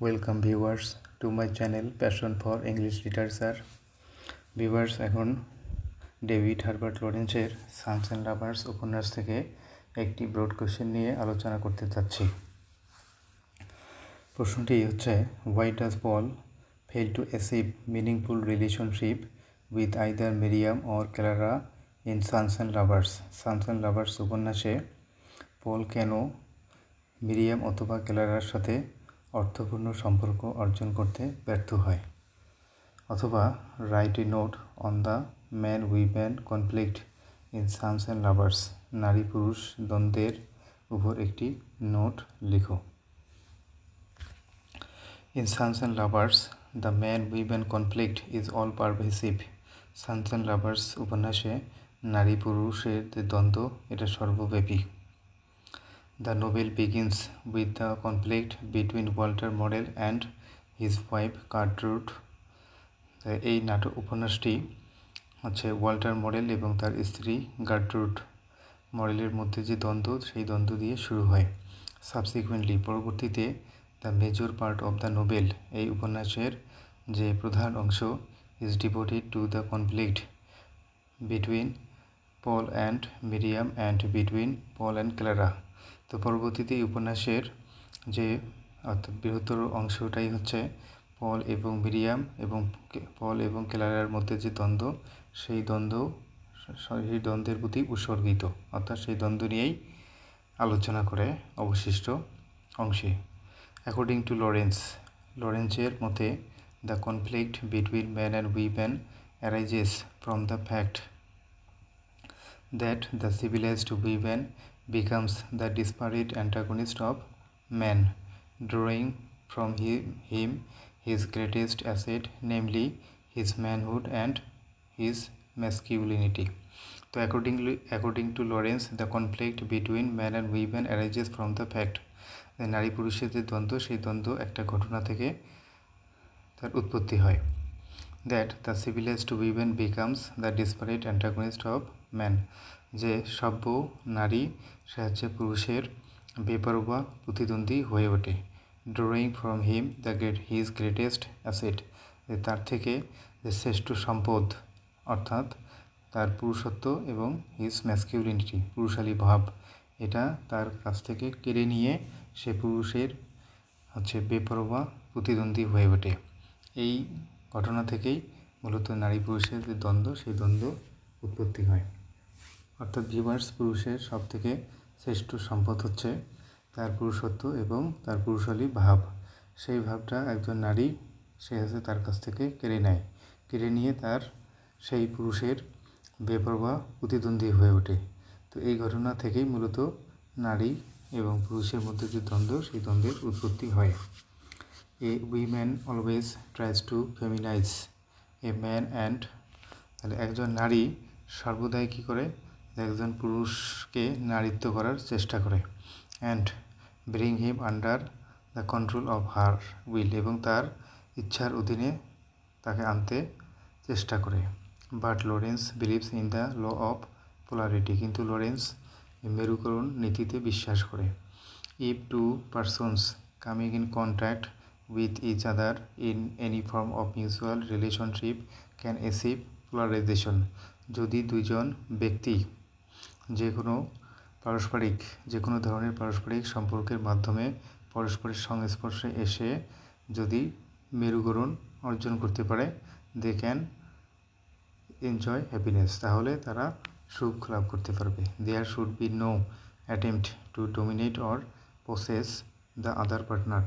Welcome viewers to my channel Passion for English Literature. Viewers, এখন David Herbert লরেন্সের Sons and Lovers উপন্যাস থেকে একটি ব্রড কোয়েশ্চেন নিয়ে আলোচনা করতে চাচ্ছি। প্রশ্নটি হচ্ছে, why does Paul fail to achieve meaningful relationship with either Miriam or Clara in Sons and Lovers? Sons and Lovers উপন্যাসে পল কেন মিরিয়াম অথবা ক্লারার সাথে অর্থপূর্ণ সম্পর্ক অর্জন করতে ব্যর্থ হয়? অথবা write a note on the man women conflict in Sans and lovers, নারী পুরুষ দ্বন্দ্বের উপর একটি নোট লিখো। In Sans and lovers the man women conflict is all পারভেসিভ। Sans and lovers উপন্যাসে নারী পুরুষের যে দ্বন্দ্ব এটা সর্বব্যাপী। The novel begins with the conflict between Walter Morel and his wife Gertrude. এই উপন্যাসটি হচ্ছে ওয়াল্টার মরেল এবং তার স্ত্রী গার্ট্রুড মরেলের মধ্যে যে দ্বন্দ্ব, সেই দ্বন্দ্ব দিয়ে শুরু হয়। সাবসিকুয়েন্টলি পরবর্তীতে the major part of the Nobel, এই উপন্যাসের যে প্রধান অংশ, is devoted to the conflict between Paul and Miriam and between Paul and Clara. তো পরবর্তীতে এই উপন্যাসের যে অর্থাৎ বৃহত্তর অংশটাই হচ্ছে পল এবং মিরিয়াম এবং পল এবং ক্লারার মধ্যে যে দ্বন্দ্ব, সেই দ্বন্দ্বের প্রতি উৎসর্গিত, অর্থাৎ সেই দ্বন্দ্ব নিয়েই আলোচনা করে অবশিষ্ট অংশে। অ্যাকর্ডিং টু লরেন্সের মতে, the conflict between man and women arises from the fact that the civilized woman becomes the disparate antagonist of man, drawing from him his greatest asset, namely his manhood and his masculinity. So according to Lawrence, the conflict between men and women arises from the fact that নারী পুরুষের যে দ্বন্দ্ব, সেই দ্বন্দ্ব একটা ঘটনা থেকে তার উৎপত্তি হয়। that the civilized women becomes the disparate antagonist of man, যে সভ্য নারী সে হচ্ছে পুরুষের বেপরোয়া প্রতিদ্বন্দ্বী হয়ে ওঠে। drawing from him his greatest asset, যে তার থেকে যে শ্রেষ্ঠ সম্পদ অর্থাৎ তার পুরুষত্ব এবং হিজ ম্যাসকিউলিনিটি, পুরুষালী ভাব, এটা তার কাছ থেকে কেড়ে নিয়ে সে পুরুষের হচ্ছে বেপরোয়া প্রতিদ্বন্দ্বী হয়ে ওঠে। এই ঘটনা থেকেই মূলত নারী পুরুষের যে দ্বন্দ্ব, সেই দ্বন্দ্ব উৎপত্তি হয়। অর্থাৎ ভিউয়ার্স, পুরুষের সব থেকে শ্রেষ্ঠ সম্পদ হচ্ছে তার পুরুষত্ব এবং তার পুরুষালী ভাব। সেই ভাবটা একজন নারী সে হচ্ছে তার কাছ থেকে কেড়ে নিয়ে তার সেই পুরুষের বেপরোয়া প্রতিদ্বন্দ্বী হয়ে ওঠে। তো এই ঘটনা থেকেই মূলত নারী এবং পুরুষের মধ্যে যে দ্বন্দ্ব, সেই দ্বন্দ্বের উৎপত্তি হয়। A woman always tries to feminize a man, and তাহলে একজন নারী সর্বদাই কী করে, একজন পুরুষকে নারীত্ব করার চেষ্টা করে। And bring him under the control of her will, এবং তার ইচ্ছার অধীনে তাকে আনতে চেষ্টা করে। But Lawrence believes in the law of polarity, কিন্তু লরেন্স মেরুকরণ নীতিতে বিশ্বাস করে। If two persons coming in contact with each other in any form of mutual relationship can achieve polarization, যদি দুইজন ব্যক্তি যে কোনো ধরনের পারস্পরিক সম্পর্কের মাধ্যমে পরস্পরের সংস্পর্শে এসে যদি মেরুকরণ অর্জন করতে পারে, দে ক্যান এনজয় হ্যাপিনেস, তাহলে তারা সুখ লাভ করতে পারবে। There should be no attempt to dominate or possess the other partner,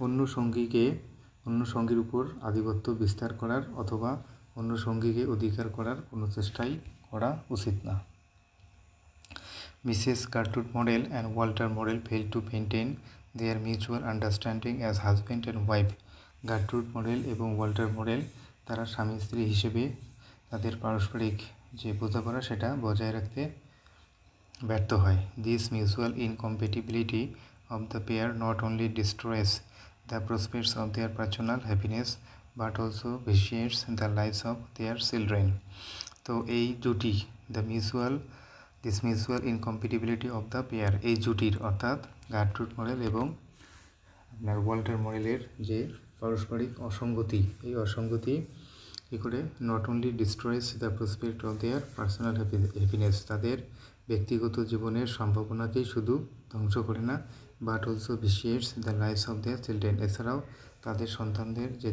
অন্য সঙ্গীর উপর আধিপত্য বিস্তার করার অথবা অন্য সঙ্গীকে অধিকার করার কোনো চেষ্টাই করা উচিত না। Mrs Gertrude Morel and Walter Morel fail to maintain their mutual understanding as husband and wife. Gertrude Morel এবং ওয়াল্টার মরেল তারা স্বামী স্ত্রী হিসেবে তাদের পারস্পরিক যে বোঝাপড়া, সেটা বজায় রাখতে ব্যর্থ হয়। This mutual incompatibility of the pair not only destroys the prospects of their personal happiness but also vitiates the lives of their children. তো এই জুটি this mutual incompatibility of the pair, এই জুটির অর্থাৎ গার্ট্রুড মরেল এবং আপনার Walter মরেলের যে পারস্পরিক অসঙ্গতি, এই অসঙ্গতি কী করে not only destroys the prospect of their personal happiness, তাদের ব্যক্তিগত জীবনের সম্ভাবনাকেই শুধু ধ্বংস করে না, but also vitiates the lifes of their children, এছাড়াও তাদের সন্তানদের যে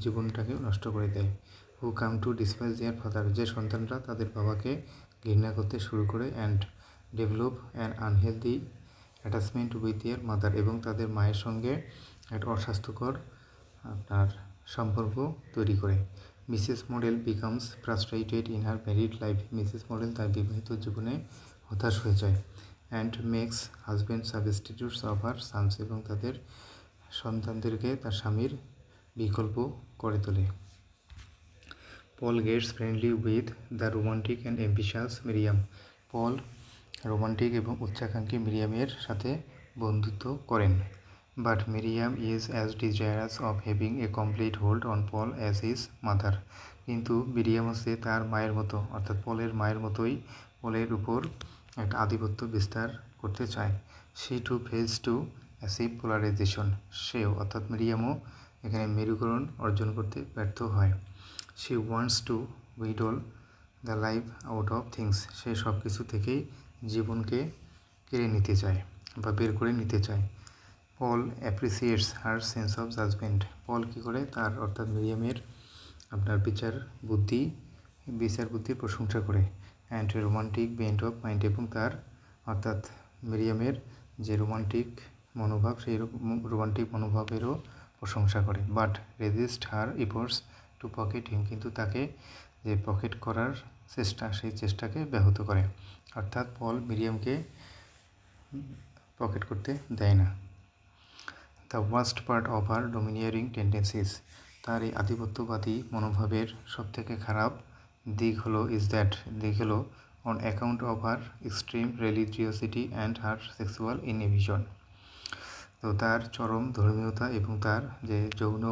জীবনটাকে নষ্ট করে দেয়। হু কাম টু ডিসপাইজ দেয়ার ফাদার, যে সন্তানরা তাদের বাবাকে ঘৃণা করতে শুরু করে, and develop an unhealthy attachment with their mother, এবং তাদের মায়ের সঙ্গে একটা অস্বাস্থ্যকর আপনার সম্পর্ক তৈরি করে। Mrs Morel becomes frustrated in her married life, Mrs Morel তার বিবাহিত জীবনে হতাশ হয়ে যায়। And makes husband substitutes of her sons, এবং তাদের সন্তানদেরকে তার স্বামীর বিকল্প করে তোলে। Paul gets friendly with the romantic and ambitious Miriam, Paul romantic এবং উচ্চাকাঙ্ক্ষী মিরিয়ামের সাথে বন্ধুত্ব করেন। But Miriam is as desirous of having a complete hold on Paul as his mother, কিন্তু মিরিয়াম হচ্ছে তার মায়ের মতো, অর্থাৎ পলের মায়ের মতোই পলের উপর একটা আধিপত্য বিস্তার করতে চায়। She too fails to achieve polarization, সেও অর্থাৎ মিরিয়ামও এখানে মেরুকরণ অর্জন করতে ব্যর্থ হয়। She wants to wheedle the life out of things, সে সব কিছু থেকেই জীবনকে কেড়ে নিতে চায় বা বের করে নিতে চায়। Paul appreciates her sense of judgement, Paul কী করে তার অর্থাৎ মিরিয়ামের আপনার বিচার বুদ্ধির প্রশংসা করে। And romantic bent of mind, এবং তার অর্থাৎ মিরিয়ামের যে রোমান্টিক মনোভাব, সেই রোমান্টিক মনোভাবেরও প্রশংসা করে। But resist her efforts to pocket him, কিন্তু তাকে যে পকেট করার চেষ্টা, সেই চেষ্টাকে ব্যাহত করে, অর্থাৎ পল মিরিয়ামকে পকেট করতে দেয় না। The worst part of her domineering tendencies, তার এই আধিপত্যবাদী মনোভাবের সবথেকে খারাপ দিক হলো on account of her extreme religiosity and her sexual inhibition, তো তার চরম ধর্মীয়তা এবং তার যে যৌন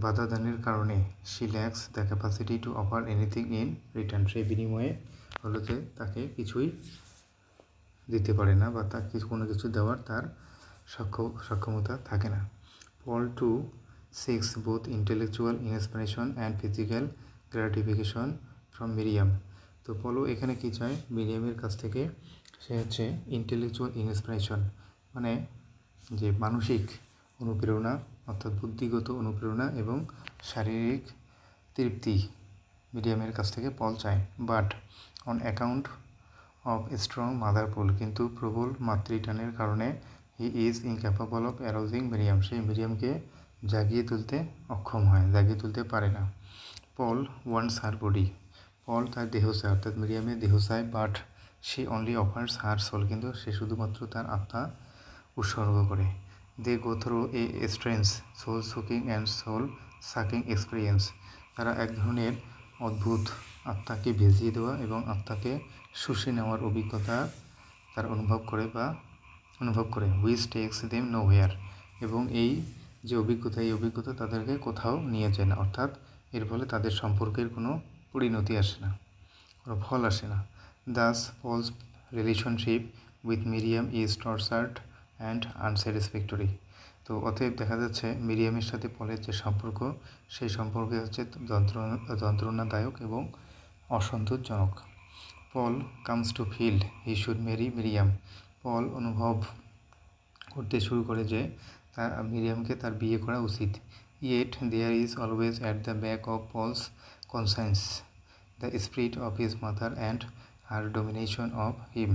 বাধাদানের কারণে she lakhs the capacity to offer anything in return, সেই বিনিময়ে হলো যে তাকে কিছুই দিতে পারে না বা তার কোনো কিছু দেওয়ার তার সক্ষমতা থাকে না। Paul too seeks both intellectual inspiration and physical gratification from Miriam, তো পলও এখানে কী চায় মিরিয়ামের কাছ থেকে, সে হচ্ছে ইন্টেলেকচুয়াল ইন্সপিরেশন মানে যে মানসিক অনুপ্রেরণা, অর্থাৎ বুদ্ধিগত অনুপ্রেরণা এবং শারীরিক তৃপ্তি মিরিয়ামের কাছ থেকে পল চায়। But on account of strong mother pull, কিন্তু প্রবল মাতৃটানের কারণে he is incapable of arousing Miriam, সেই মিরিয়ামকে জাগিয়ে তুলতে পারে না। পল ওয়ান্টস হার বডি, পল তার দেহ চায়, অর্থাৎ মিরিয়ামের দেহ চায়। But she only offers her soul, কিন্তু সে শুধুমাত্র তার আত্মা উৎসর্গ করে। They go through a strange soul sucking and soul sucking experience, তারা এক ধরনের অদ্ভুত আত্মাকে ভিজিয়ে দেওয়া এবং আত্মাকে শুষে নেওয়ার অভিজ্ঞতা তারা অনুভব করে which takes them nowhere, এবং এই যে অভিজ্ঞতা তাদেরকে কোথাও নিয়ে যায় না, অর্থাৎ এর ফলে তাদের সম্পর্কের কোনো পরিণতি আসে না, কোনো ফল আসে না। Das Paul's relationship with Miriam is tortured and আনস্যাটিসফ্যাক্টরি, তো অতএব দেখা যাচ্ছে মিরিয়ামের সাথে পলের যে সম্পর্ক, সেই সম্পর্কে হচ্ছে যন্ত্রণাদায়ক এবং অসন্তোষজনক। Paul comes to feel he should marry Miriam, Paul অনুভব করতে শুরু করে যে তার মিরিয়ামকে তার বিয়ে করা উচিত। Yet there is always at the back of Paul's conscience the spirit of his mother and her domination of him,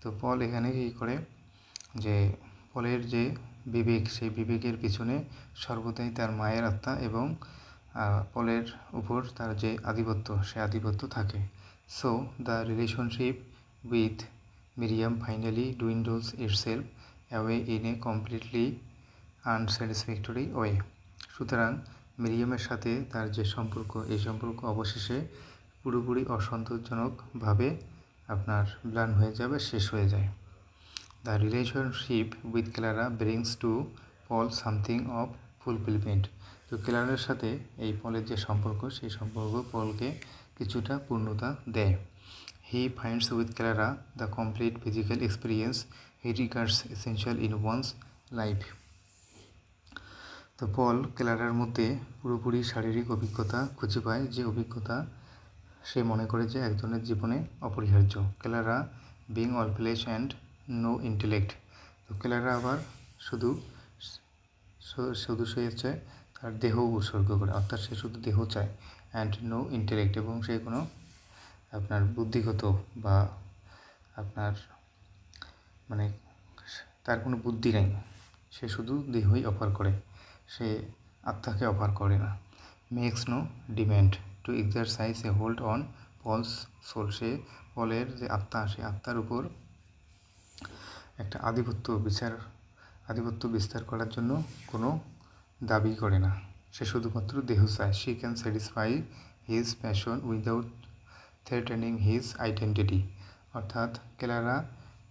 তো পল এখানে কী করে যে পলের যে বিবেক, সেই বিবেকের পিছনে সর্বদাই তার মায়ের আত্মা এবং পলের উপর তার যে আধিপত্য, সে আধিপত্য থাকে। So the relationship with Miriam finally dwindles itself away in a completely unsatisfactory way, সুতরাং মিরিয়ামের সাথে তার যে সম্পর্ক, এই সম্পর্ক অবশেষে পুরোপুরি অসন্তোষজনকভাবে আপনার ম্লান হয়ে যাবে, শেষ হয়ে যায়। The relationship with Clara brings to Paul something of fulfilment, তো ক্লারার সাথে এই পলের যে সম্পর্ক, সেই সম্পর্ক পলকে কিছুটা পূর্ণতা দেয়। হি finds with Clara the complete physical experience he regards essential in once life, তো পল ক্লারার মধ্যে পুরোপুরি শারীরিক অভিজ্ঞতা খুঁজে পায়, যে অভিজ্ঞতা সে মনে করে যে একজনের জীবনে অপরিহার্য। Clara being all flesh and no intellect. তো ক্লারা আবার শুধু সে হচ্ছে তার দেহ উৎসর্গ করে, অর্থাৎ সে শুধু দেহ চায়। অ্যান্ড নো ইন্টেলেক্ট, এবং সে কোনো আপনার বুদ্ধিগত বা আপনার মানে তার কোনো বুদ্ধি নেই, সে শুধু দেহই অফার করে, সে আত্মাকে অফার করে না। Makes no demand to exercise a hold on Paul's soul. সে পলের যে আত্মা, সে আত্মার উপর একটা আধিপত্য বিস্তার করার জন্য কোনো দাবি করে না, সে শুধুমাত্র দেহ চায়। She can satisfy his passion without threatening his identity. অর্থাৎ ক্লারা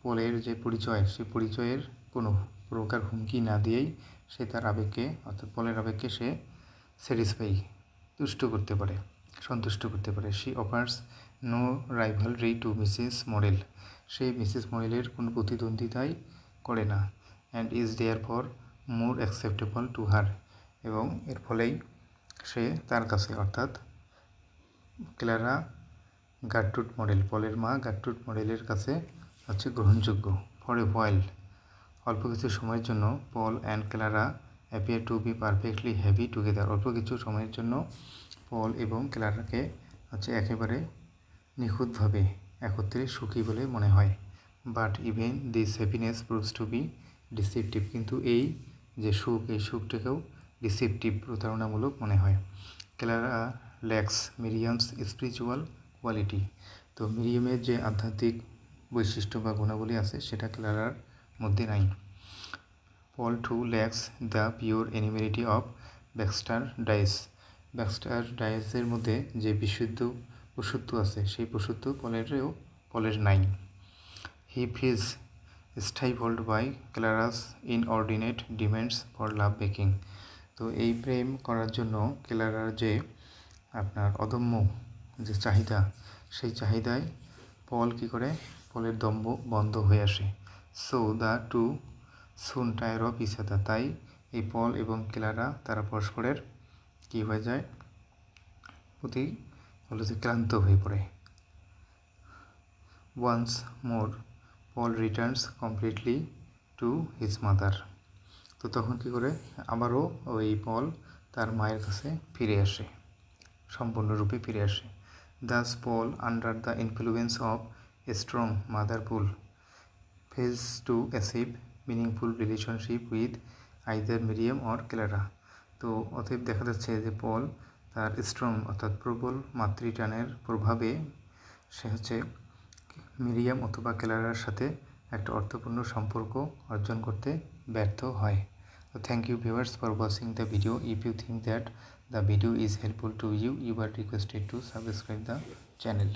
পলের যে পরিচয়, সে পরিচয়ের কোনো প্রকার হুমকি না দিয়েই সে তার আবেগকে, অর্থাৎ পলের আবেগকে সে সন্তুষ্ট করতে পারে। She offers no rivalry to Mrs Morel. সে মিসেস মডেলের কোনো প্রতিদ্বন্দ্বিতাই করে না। And is therefore more acceptable to her. এবং এর ফলেই সে তার কাছে, অর্থাৎ ক্লারা গার্ট্রুড মডেল, পলের মা গার্ট্রুড মডেলের কাছে হচ্ছে গ্রহণযোগ্য। ফর এ হোয়াইল, অল্প কিছু সময়ের জন্য, Paul and Clara appear to be perfectly happy together. অল্প কিছু সময়ের জন্য পল এবং ক্লারাকে হচ্ছে একেবারে নিখুঁতভাবে একত্রে সুখী বলে মনে হয়। But even this happiness proves to be deceptive. কিন্তু এই যে সুখ, এই সুখটাকেও ডিসেপটিভ, প্রতারণামূলক মনে হয়। Clara lacks Miriam's spiritual quality. তো মিরিয়ামের যে আধ্যাত্মিক বৈশিষ্ট্য বা গুণাবলী আছে, সেটা ক্লারার মধ্যে নাই। Paul too lacks the pure animality of Baxter Dawes. Baxter ডায়েসের মধ্যে যে বিশুদ্ধ পশুত্ব আছে, সেই পশুত্ব পলের নাই। He feels stifled by Clara's inordinate demands for love making. তো এই প্রেম করার জন্য ক্লারার যে আপনার অদম্য যে চাহিদা, সেই চাহিদায় পল কী করে, পলের দম্ভ বন্ধ হয়ে আসে। So they too soon tire of each other. তাই এই পল এবং ক্লারা তারা পরস্পরের কী হয়ে যায়, ক্লান্ত হয়ে পড়ে। Once more Paul returns completely to his mother. তো তখন কী করে, আবারও ওই পল তার মায়ের কাছে ফিরে আসে, সম্পূর্ণরূপে ফিরে আসে। Thus Paul under the influence of a strong mother pull fails to achieve meaningful relationship with either Miriam or Clara. তো অতএব দেখা যাচ্ছে যে পল তার স্ট্রং, অর্থাৎ প্রবল মাতৃটানের প্রভাবে সে হচ্ছে মিরিয়াম অথবা ক্লারার সাথে একটা অর্থপূর্ণ সম্পর্ক অর্জন করতে ব্যর্থ হয়। তো thank you viewers for watching the video. If you think that the video is helpful to you, you are requested to subscribe the channel.